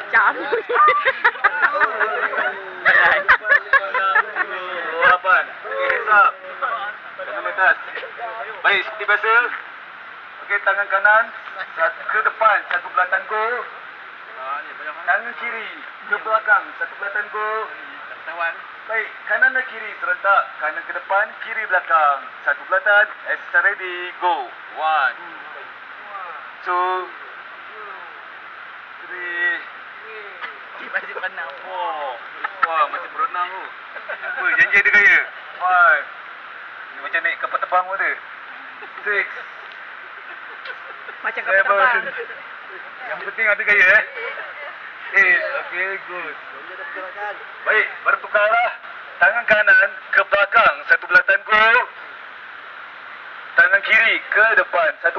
Macam. Lapan. Okey, hands up. Tangan atas. Baik, seperti biasa. Okey, tangan kanan ke depan, satu belah tangguh. Tangan kiri ke belakang, satu belah tangguh. Baik, kanan dan kiri serentak. Kanan ke depan, kiri belakang. Satu belatan. Exercise ready, go. 1, 2, 3, Masih penang. 4. Wah, macam berenang tu. Apa, janji ada gaya? 5. Ni macam naik kapal terbang pun ada. 6. Macam kapal terbang. Yang penting ada gaya 8. Okay, good. Baik, bertukarlah. Tangan kanan ke belakang, satu belah tangguh. Tangan kiri ke depan, satu belah